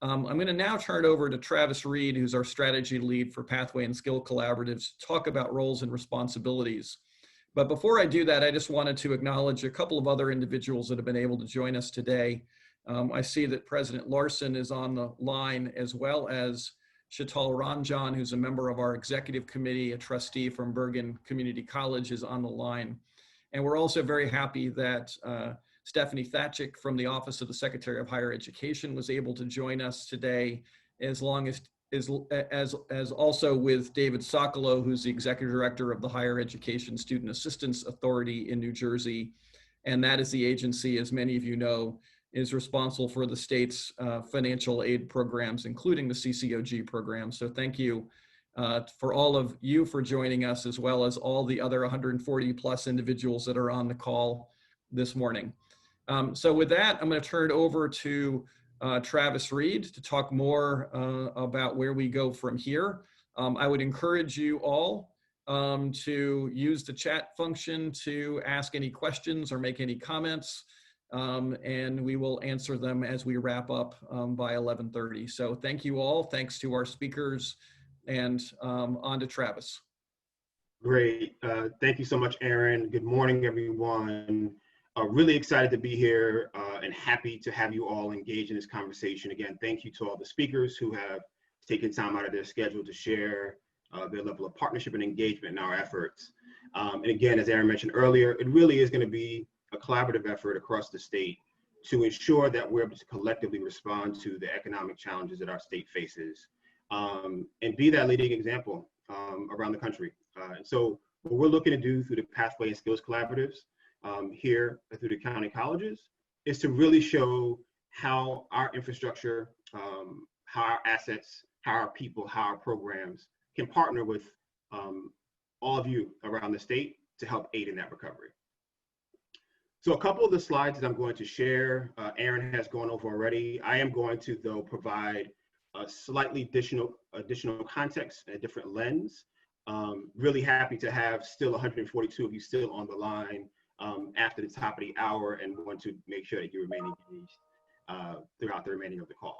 I'm going to now turn it over to Travis Reed, who's our strategy lead for Pathway and Skill Collaboratives, to talk about roles and responsibilities. But before I do that, I just wanted to acknowledge a couple of other individuals that have been able to join us today. I see that President Larson is on the line, as well as Sheetal Ranjan, who's a member of our executive committee, a trustee from Bergen Community College, is on the line. And we're also very happy that Stephanie Thatchik from the Office of the Secretary of Higher Education was able to join us today, as also with David Sokolow, who's the Executive Director of the Higher Education Student Assistance Authority in New Jersey. And that is the agency, as many of you know, is responsible for the state's financial aid programs, including the CCOG program. So thank you for all of you for joining us, as well as all the other 140 plus individuals that are on the call this morning. So with that, I'm going to turn it over to Travis Reed to talk more about where we go from here. I would encourage you all to use the chat function to ask any questions or make any comments, and we will answer them as we wrap up by 11:30. So thank you all. Thanks to our speakers, and on to Travis. Great. Thank you so much, Aaron. Good morning, everyone. Really excited to be here and happy to have you all engage in this conversation. Again, thank you to all the speakers who have taken time out of their schedule to share their level of partnership and engagement in our efforts. And again, as Aaron mentioned earlier, it really is going to be a collaborative effort across the state to ensure that we're able to collectively respond to the economic challenges that our state faces, and be that leading example around the country. And so what we're looking to do through the Pathway and Skills Collaboratives here through the county colleges is to really show how our infrastructure, how our assets, how our people, how our programs can partner with all of you around the state to help aid in that recovery. So a couple of the slides that I'm going to share, Aaron has gone over already. I am going to, though, provide a slightly additional context and a different lens. Really happy to have still 142 of you still on the line after the top of the hour, and want to make sure that you remain engaged throughout the remaining of the call.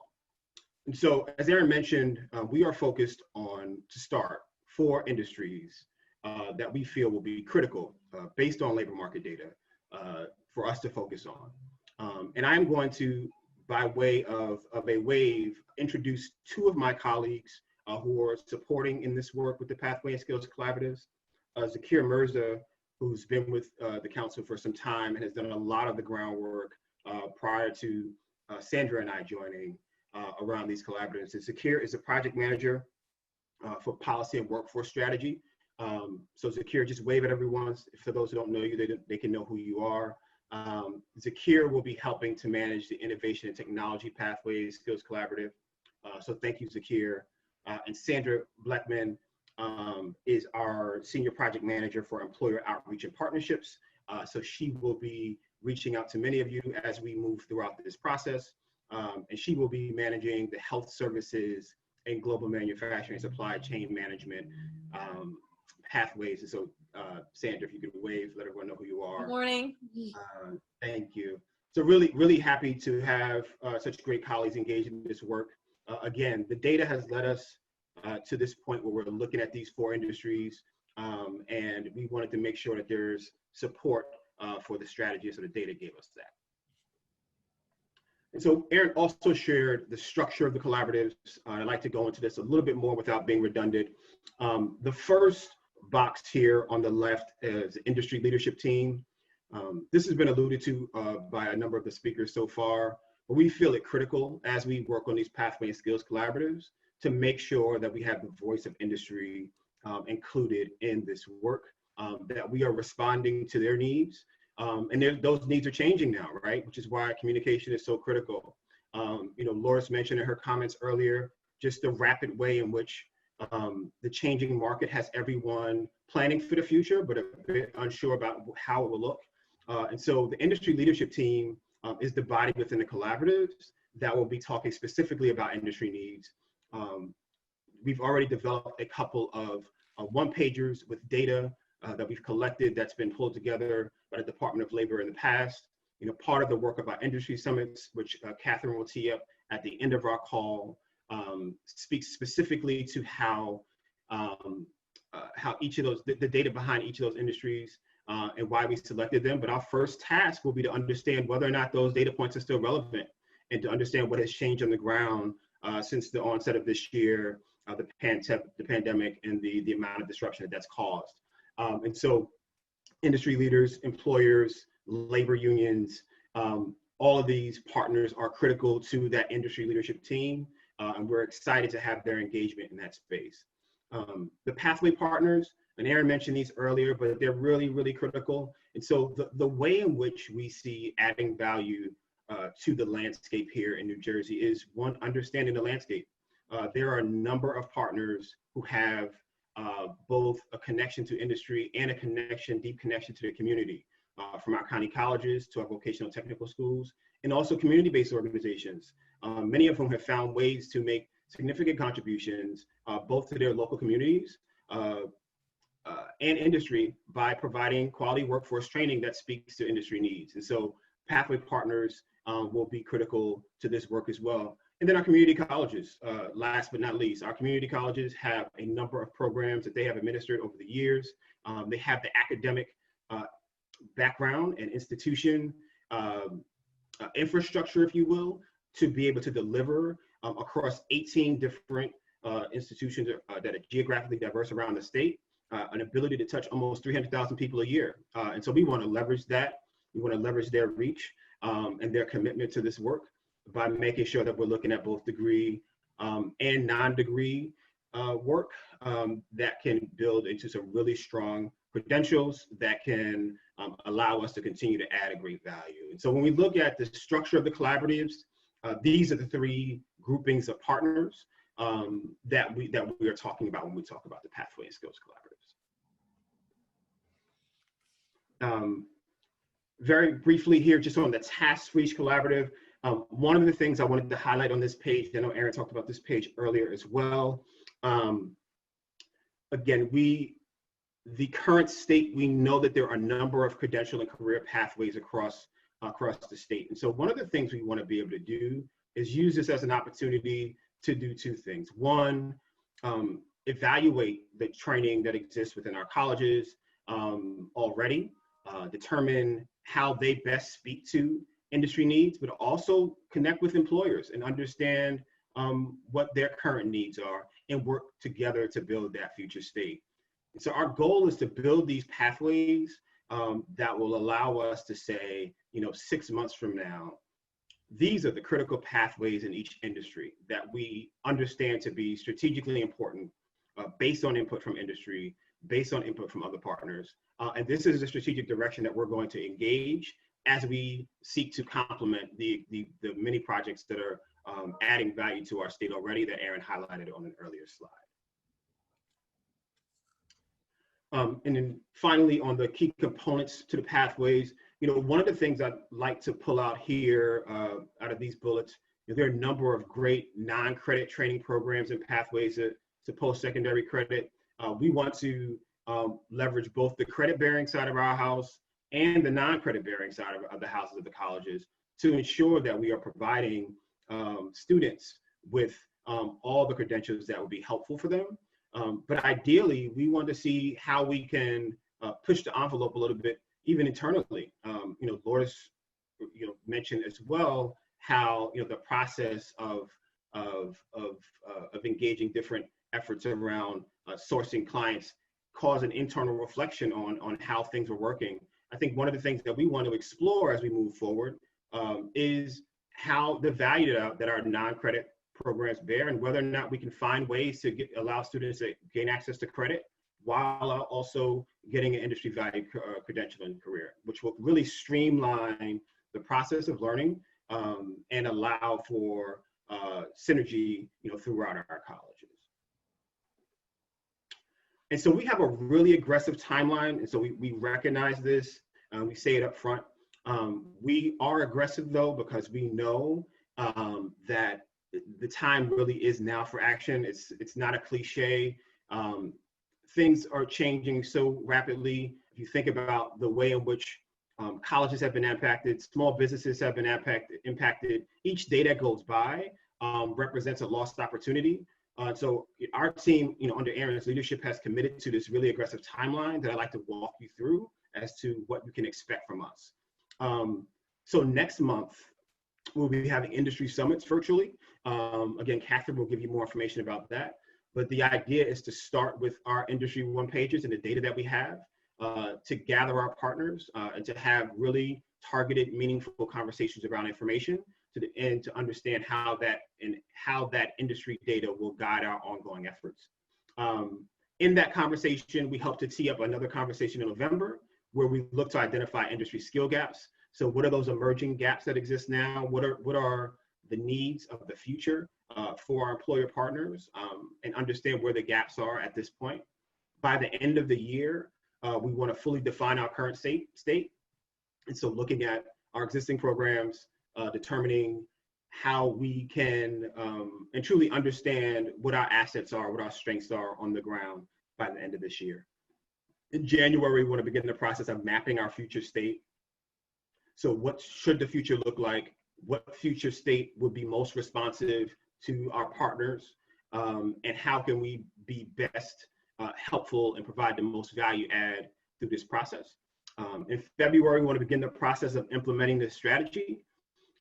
And so, as Aaron mentioned, we are focused on, to start, 4 industries that we feel will be critical based on labor market data for us to focus on. And I'm going to, by way of a wave, introduce 2 of my colleagues who are supporting in this work with the Pathway and Skills Collaboratives. Zakir Mirza, who's been with the council for some time and has done a lot of the groundwork prior to Sandra and I joining around these collaboratives. And Zakir is a project manager for policy and workforce strategy. So Zakir, just wave at everyone. For those who don't know you, they can know who you are. Zakir will be helping to manage the Innovation and Technology Pathways Skills Collaborative. So thank you, Zakir. And Sandra Bleckman is our Senior Project Manager for Employer Outreach and Partnerships. So she will be reaching out to many of you as we move throughout this process. And she will be managing the health services and global manufacturing supply chain management pathways. And so Sandra, if you could wave, let everyone know who you are. Good morning. Thank you. So really happy to have such great colleagues engaged in this work. Again, the data has led us to this point where we're looking at these 4 industries, and we wanted to make sure that there's support for the strategy, so the data gave us that. And so Aaron also shared the structure of the collaboratives. I'd like to go into this a little bit more without being redundant. The first box here on the left is the industry leadership team. This has been alluded to by a number of the speakers so far, but we feel it critical as we work on these Pathway and Skills Collaboratives to make sure that we have the voice of industry included in this work, that we are responding to their needs. And those needs are changing now, right? Which is why communication is so critical. You know, Loris mentioned in her comments earlier, just the rapid way in which the changing market has everyone planning for the future, but a bit unsure about how it will look. And so the industry leadership team is the body within the collaboratives that will be talking specifically about industry needs. We've already developed a couple of one-pagers with data that we've collected that's been pulled together by the Department of Labor in the past. You know, part of the work of our industry summits, which Catherine will tee up at the end of our call speaks specifically to how each of those, the data behind each of those industries and why we selected them. But our first task will be to understand whether or not those data points are still relevant and to understand what has changed on the ground since the onset of this year, the pandemic and the amount of disruption that's caused. And so industry leaders, employers, labor unions, all of these partners are critical to that industry leadership team, and we're excited to have their engagement in that space. The pathway partners, and Aaron mentioned these earlier, but they're really, really critical. And so the way in which we see adding value to the landscape here in New Jersey is, one, understanding the landscape. There are a number of partners who have both a connection to industry and a deep connection to the community, from our county colleges to our vocational technical schools, and also community-based organizations, many of whom have found ways to make significant contributions both to their local communities and industry by providing quality workforce training that speaks to industry needs. And so pathway partners will be critical to this work as well. And then our community colleges, last but not least, our community colleges have a number of programs that they have administered over the years. They have the academic background and institution infrastructure, if you will, to be able to deliver across 18 different institutions that are geographically diverse around the state, an ability to touch almost 300,000 people a year. And so we want to leverage that. We want to leverage their reach and their commitment to this work by making sure that we're looking at both degree and non-degree work that can build into some really strong credentials that can allow us to continue to add a great value. And so when we look at the structure of the collaboratives, these are the three groupings of partners that we are talking about when we talk about the Pathway and Skills Collaboratives. Very briefly here, just on the Tasks for each collaborative, one of the things I wanted to highlight on this page, I know Aaron talked about this page earlier as well. Again, the current state, we know that there are a number of credential and career pathways across the state. And so one of the things we want to be able to do is use this as an opportunity to do two things. One, evaluate the training that exists within our colleges already, determine how they best speak to industry needs, but also connect with employers and understand what their current needs are and work together to build that future state. And so our goal is to build these pathways that will allow us to say, 6 months from now, these are the critical pathways in each industry that we understand to be strategically important based on input from industry, based on input from other partners. And this is a strategic direction that we're going to engage as we seek to complement the many projects that are adding value to our state already that Aaron highlighted on an earlier slide. And then finally, on the key components to the pathways, one of the things I'd like to pull out here out of these bullets, there are a number of great non-credit training programs and pathways to post-secondary credit. We want to leverage both the credit-bearing side of our house and the non-credit-bearing side of the houses of the colleges to ensure that we are providing students with all the credentials that would be helpful for them. But ideally, we want to see how we can push the envelope a little bit, even internally. Lourdes, mentioned as well how the process of engaging different efforts around sourcing clients cause an internal reflection on how things are working. I think one of the things that we want to explore as we move forward is how the value that our non-credit programs bear and whether or not we can find ways to allow students to gain access to credit while also getting an industry value credential and career, which will really streamline the process of learning and allow for synergy throughout our colleges. And so we have a really aggressive timeline, and so we recognize this, we say it up front. We are aggressive though, because we know that the time really is now for action. It's not a cliche. Things are changing so rapidly. If you think about the way in which Colleges have been impacted. Small businesses have been impacted. Each day that goes by represents a lost opportunity. So our team, under Aaron's leadership, has committed to this really aggressive timeline that I'd like to walk you through as to what you can expect from us. So next month, we'll be having industry summits virtually. Again, Catherine will give you more information about that. But the idea is to start with our industry one-pagers and the data that we have to gather our partners and to have really targeted, meaningful conversations around information and to understand how that industry data will guide our ongoing efforts. In that conversation, we hope to tee up another conversation in November where we look to identify industry skill gaps. So what are those emerging gaps that exist now? What are the needs of the future for our employer partners and understand where the gaps are at this point. By the end of the year, we want to fully define our current state. And so looking at our existing programs, determining how we can and truly understand what our assets are, what our strengths are on the ground by the end of this year. In January, we want to begin the process of mapping our future state. So what should the future look like? What future state would be most responsive to our partners? And how can we be best helpful and provide the most value add through this process? In February, we want to begin the process of implementing this strategy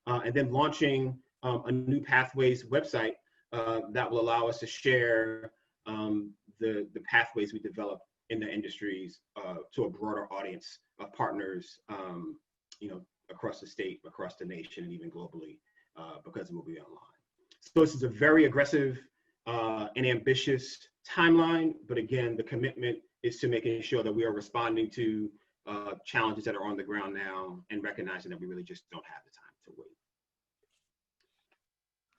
and then launching a new Pathways website that will allow us to share the pathways we develop in the industries to a broader audience of partners, across the state, across the nation, and even globally, because it will be online. So this is a very aggressive and ambitious timeline, but again, the commitment is to making sure that we are responding to challenges that are on the ground now and recognizing that we really just don't have the time to wait.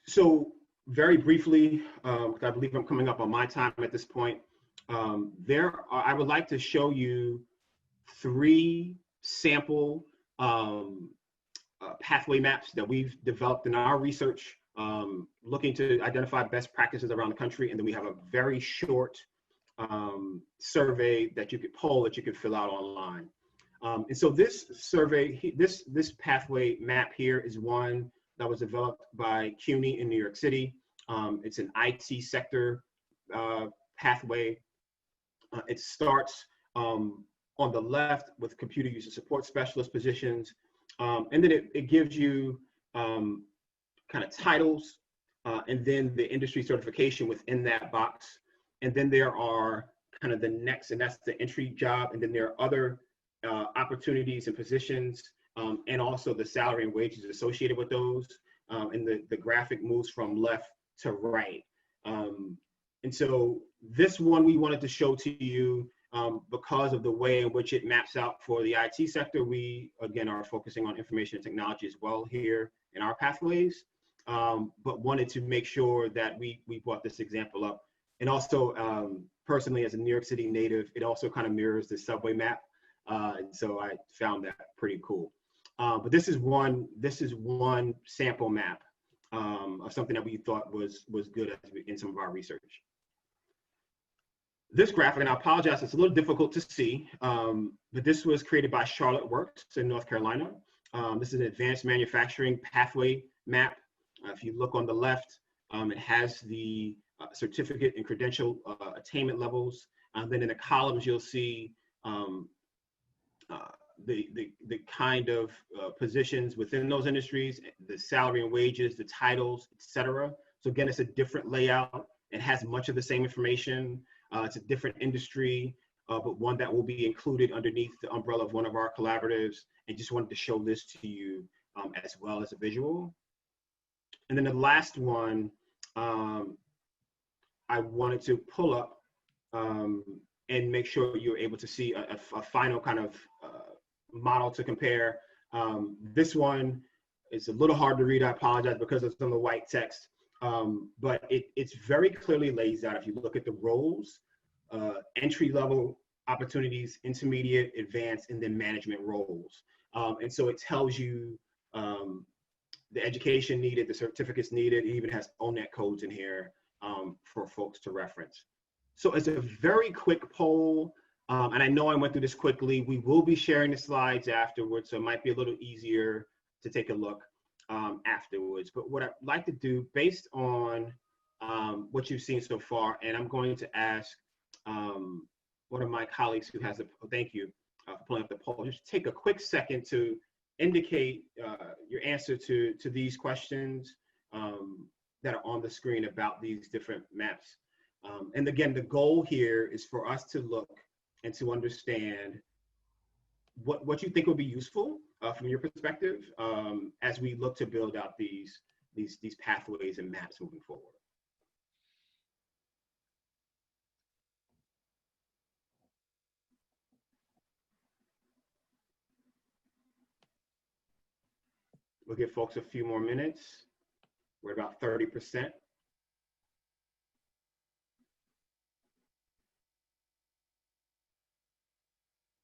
So very briefly, because I believe I'm coming up on my time at this point, I would like to show you 3 sample pathway maps that we've developed in our research, looking to identify best practices around the country. And then we have a very short survey that you could poll that you could fill out online. And so this survey, this pathway map here is one that was developed by CUNY in New York City. It's an IT sector pathway. It starts on the left with computer user support specialist positions. And then it gives you kind of titles and then the industry certification within that box. And then there are kind of the next, and that's the entry job. And then there are other opportunities and positions and also the salary and wages associated with those. And the graphic moves from left to right. And so this one we wanted to show to you because of the way in which it maps out for the IT sector. We, again, are focusing on information and technology as well here in our pathways, but wanted to make sure that we brought this example up. And also, personally, as a New York City native, it also kind of mirrors the subway map. And so I found that pretty cool. But this is one sample map of something that we thought was good in some of our research. This graphic, and I apologize, it's a little difficult to see, but this was created by Charlotte Works in North Carolina. This is an advanced manufacturing pathway map. If you look on the left, it has the certificate and credential attainment levels. Then in the columns, you'll see the kind of positions within those industries, the salary and wages, the titles, etc. So again, it's a different layout. It has much of the same information. It's a different industry, but one that will be included underneath the umbrella of one of our collaboratives. And just wanted to show this to you as well as a visual. And then the last one, I wanted to pull up and make sure you're able to see a final kind of model to compare. This one is a little hard to read, I apologize, because of some of the white text. But it's very clearly lays out, if you look at the roles, entry-level opportunities, intermediate, advanced, and then management roles. And so it tells you the education needed, the certificates needed. It even has ONET codes in here for folks to reference. So as a very quick poll, And I know I went through this quickly. We will be sharing the slides afterwards, so it might be a little easier to take a look afterwards. But what I'd like to do, based on what you've seen so far, and I'm going to ask one of my colleagues who has a, thank you for pulling up the poll, just take a quick second to indicate your answer to these questions that are on the screen about these different maps. And again, the goal here is for us to look and to understand what you think would be useful from your perspective as we look to build out these pathways and maps moving forward. We'll give folks a few more minutes. We're about 30%.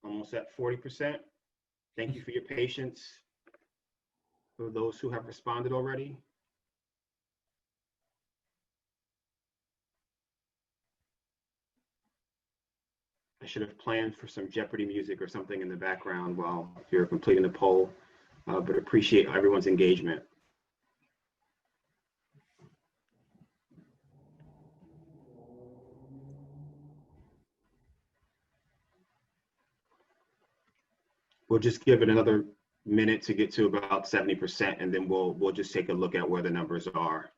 Almost at 40%. Thank you for your patience. For those who have responded already. I should have planned for some Jeopardy music or something in the background while you're completing the poll, but appreciate everyone's engagement. We'll just give it another minute to get to about 70%, and then we'll just take a look at where the numbers are.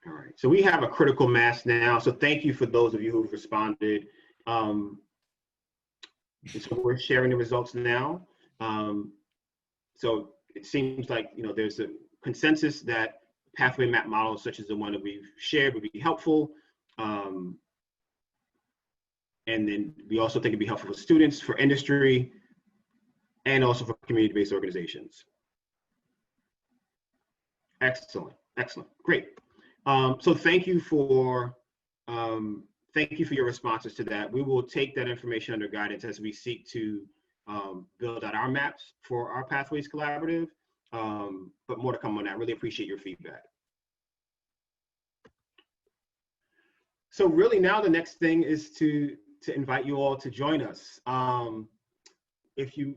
All right, so we have a critical mass now. So thank you for those of you who've responded. So we're sharing the results now. So it seems like there's a consensus that pathway map models such as the one that we've shared would be helpful. And then we also think it'd be helpful for students, for industry, and also for community-based organizations. Excellent, excellent, great. So thank you for your responses to that. We will take that information under guidance as we seek to build out our maps for our Pathways Collaborative, but more to come on that. Really appreciate your feedback. So really now the next thing is to invite you all to join us. If you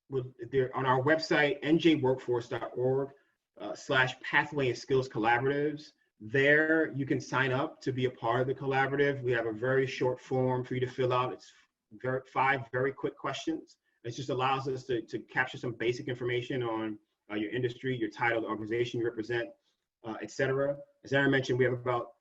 would, there on our website, njworkforce.org/pathway and skills collaboratives. There you can sign up to be a part of the collaborative. We have a very short form for you to fill out. It's 5 very quick questions. It just allows us to capture some basic information on your industry, your title, the organization you represent, et cetera. As Aaron mentioned, we have about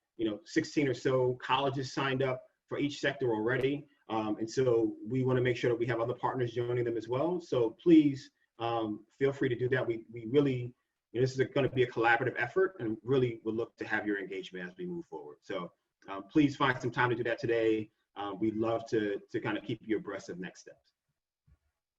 16 or so colleges signed up for each sector already. And so we want to make sure that we have other partners joining them as well. So please feel free to do that. We really, this is going to be a collaborative effort, and really would look to have your engagement as we move forward. So please find some time to do that today. We'd love to kind of keep you abreast of next steps.